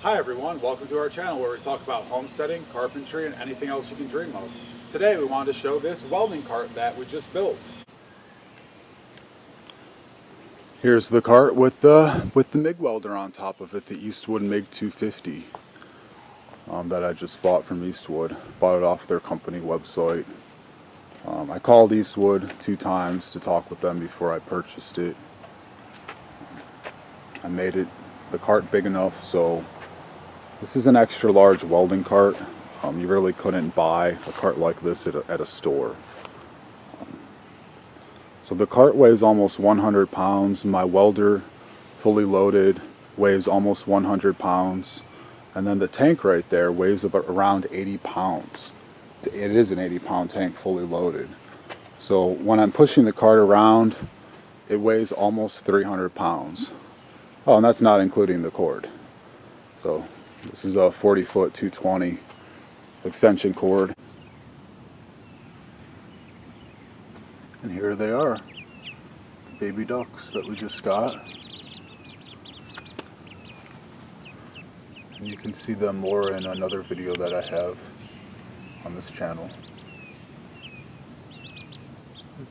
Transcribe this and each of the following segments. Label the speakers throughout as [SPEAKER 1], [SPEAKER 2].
[SPEAKER 1] Hi everyone, welcome to our channel where we talk about homesteading, carpentry, and anything else you can dream of. Today we wanted to show this welding cart that we just built. Here's the cart with the MIG welder on top of it, the Eastwood MIG 250 that I just bought from Eastwood. Bought it off their company website. I called Eastwood 2 times to talk with them before I purchased it. I made the cart big enough so this is an extra large welding cart. You really couldn't buy a cart like this at a store. So the cart weighs almost 100 pounds. My welder, fully loaded, weighs almost 100 pounds. And then the tank right there weighs about around 80 pounds. It is an 80-pound tank fully loaded. So when I'm pushing the cart around, it weighs almost 300 pounds. Oh, and that's not including the cord. So this is a 40-foot 220 extension cord. And here they are, the baby ducks that we just got. And you can see them more in another video that I have on this channel.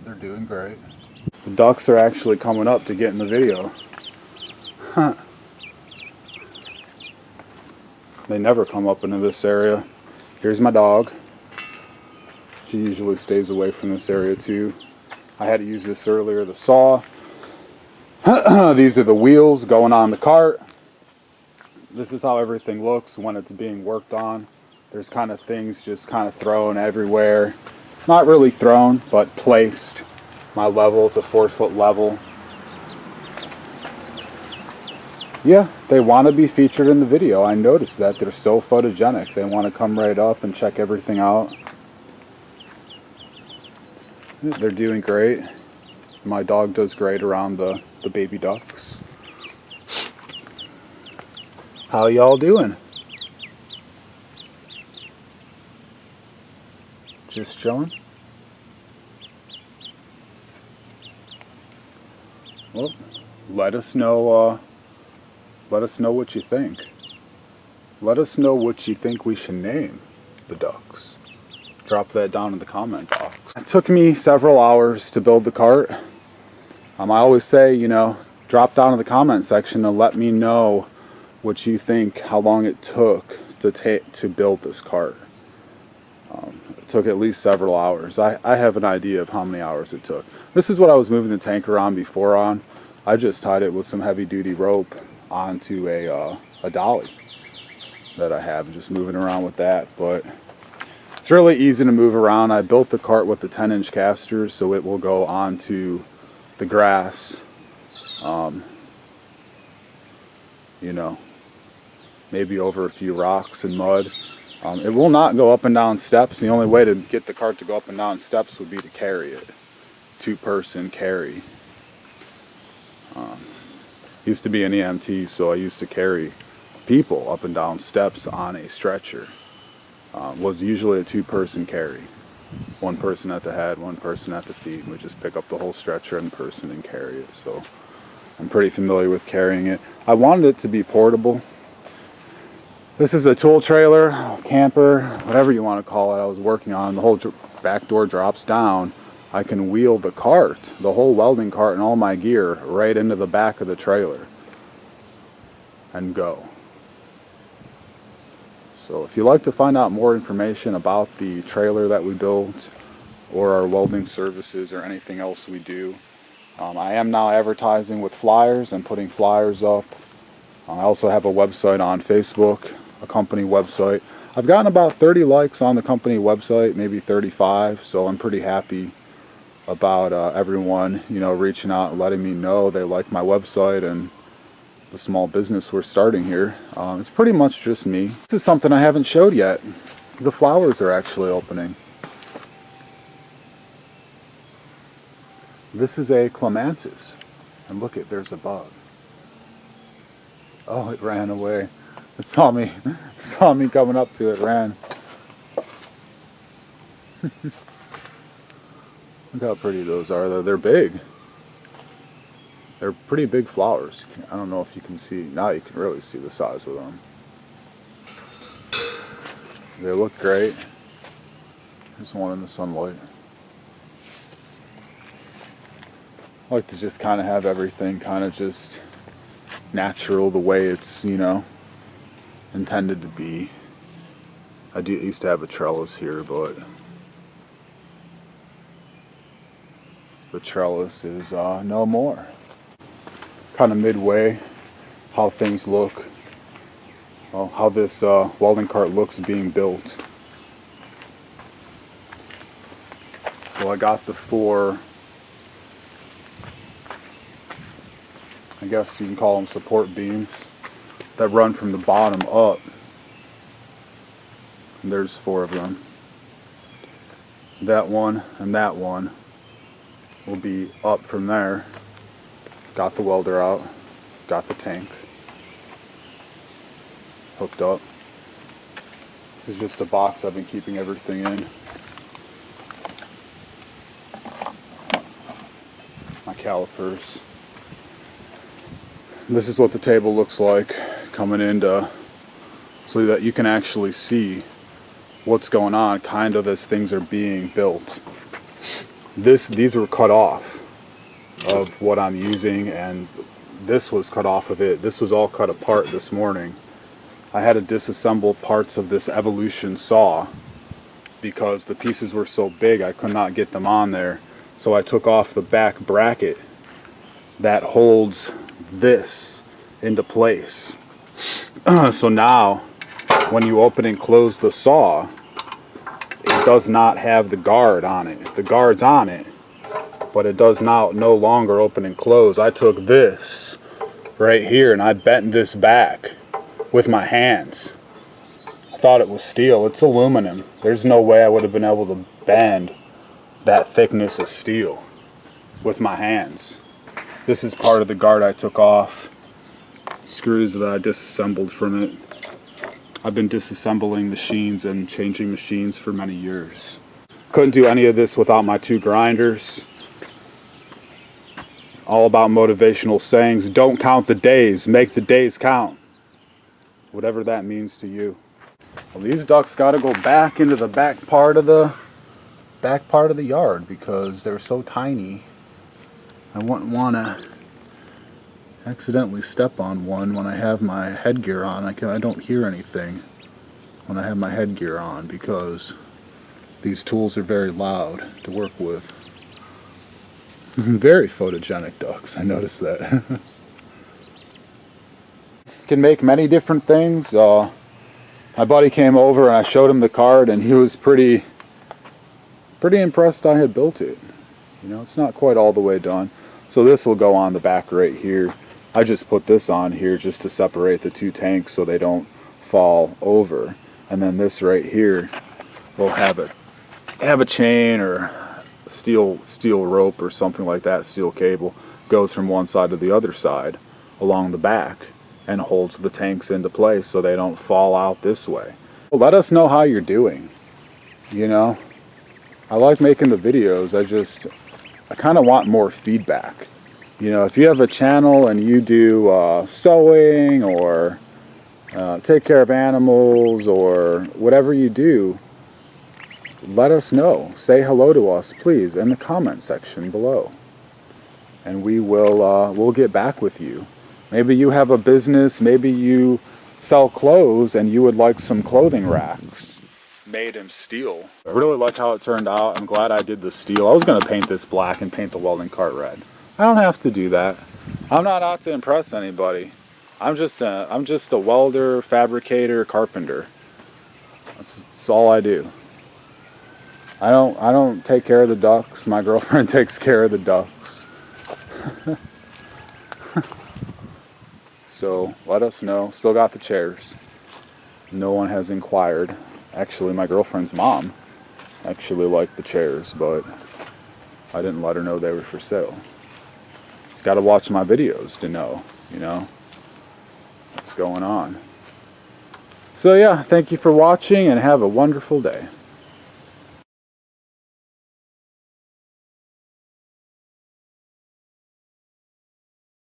[SPEAKER 1] They're doing great. The ducks are actually coming up to get in the video. Huh. They never come up into this area. Here's my dog. She usually stays away from this area too. I had to use this earlier, the saw. These are the wheels going on the cart. This is how everything looks when it's being worked on. There's kind of things just kind of thrown everywhere. Not really thrown, but placed. My level, it's a 4-foot level. Yeah, they want to be featured in the video. I noticed that. They're so photogenic. They want to come right up and check everything out. They're doing great. My dog does great around the baby ducks. How y'all doing? Just chilling? Well, let us know what you think. Let us know what you think we should name the ducks. Drop that down in the comment box. It took me several hours to build the cart. I always say, drop down in the comment section and let me know what you think, how long it took to build this cart. It took at least several hours. I have an idea of how many hours it took. This is what I was moving the tank around before on. I just tied it with some heavy duty rope onto a dolly that I have, just moving around with that. But it's really easy to move around. I built the cart with the 10-inch casters so it will go onto the grass, maybe over a few rocks and mud. It will not go up and down steps. The only way to get the cart to go up and down steps would be to carry it. 2-person carry. Used to be an EMT, so I used to carry people up and down steps on a stretcher. Was usually a 2-person carry. 1 person at the head, 1 person at the feet. We just pick up the whole stretcher in person and carry it. So I'm pretty familiar with carrying it. I wanted it to be portable. This is a tool trailer, camper, whatever you want to call it. I was working on the whole back door drops down. I can wheel the cart, the whole welding cart and all my gear right into the back of the trailer and go. So if you'd like to find out more information about the trailer that we built or our welding services or anything else we do, I am now advertising with flyers and putting flyers up. I also have a website on Facebook, a company website. I've gotten about 30 likes on the company website, maybe 35, so I'm pretty happy about everyone, reaching out and letting me know they like my website and the small business we're starting here. It's pretty much just me. This is something I haven't showed yet. The flowers are actually opening. This is a clematis. And look, there's a bug. Oh, it ran away. It saw me coming up to it, ran. Look how pretty those are. They're big. They're pretty big flowers. I don't know if you can see. Now you can really see the size of them. They look great. There's one in the sunlight. I like to just kind of have everything kind of just natural the way it's, you know, intended to be. I used to have a trellis here, but the trellis is no more. Kind of midway, how things look, well, how this welding cart looks being built. So I got the 4, I guess you can call them support beams, that run from the bottom up. And there's 4 of them. That one and that one will be up from there. Got the welder out, got the tank hooked up. This is just a box I've been keeping everything in. My calipers. This is what the table looks like coming into, so that you can actually see what's going on kind of as things are being built. These were cut off of what I'm using, and this was cut off of it. This was all cut apart this morning. I had to disassemble parts of this Evolution saw because the pieces were so big I could not get them on there. So I took off the back bracket that holds this into place. So now when you open and close the saw, it does not have the guard on it. The guard's on it, but it does no longer open and close. I took this right here and I bent this back with my hands. I thought it was steel. It's aluminum. There's no way I would have been able to bend that thickness of steel with my hands. This is part of the guard I took off. Screws that I disassembled from it. I've been disassembling machines and changing machines for many years. Couldn't do any of this without my 2 grinders. All about motivational sayings. Don't count the days, make the days count. Whatever that means to you. Well, these ducks got to go back into the back part of the yard because they're so tiny. I wouldn't want to accidentally step on one when I have my headgear on. I don't hear anything when I have my headgear on because these tools are very loud to work with. Very photogenic ducks, I noticed that. Can make many different things. My buddy came over and I showed him the cart and he was pretty impressed I had built it. You know, it's not quite all the way done. So this will go on the back right here. I just put this on here just to separate the 2 tanks so they don't fall over. And then this right here will have a chain or steel rope or something like that, steel cable, goes from one side to the other side along the back and holds the tanks into place so they don't fall out this way. Well, let us know how you're doing. You know, I like making the videos. I kind of want more feedback. You know, if you have a channel and you do sewing or take care of animals or whatever you do, let us know. Say hello to us, please, in the comment section below. And we will we'll get back with you. Maybe you have a business, maybe you sell clothes and you would like some clothing racks made in steel. I really like how it turned out. I'm glad I did the steel. I was going to paint this black and paint the welding cart red. I don't have to do that. I'm not out to impress anybody. I'm just a welder, fabricator, carpenter. That's all I do. I don't take care of the ducks. My girlfriend takes care of the ducks. So let us know. Still got the chairs. No one has inquired. Actually, my girlfriend's mom actually liked the chairs, but I didn't let her know they were for sale. Got to watch my videos to know, you know, what's going on. So yeah, thank you for watching and have a wonderful day.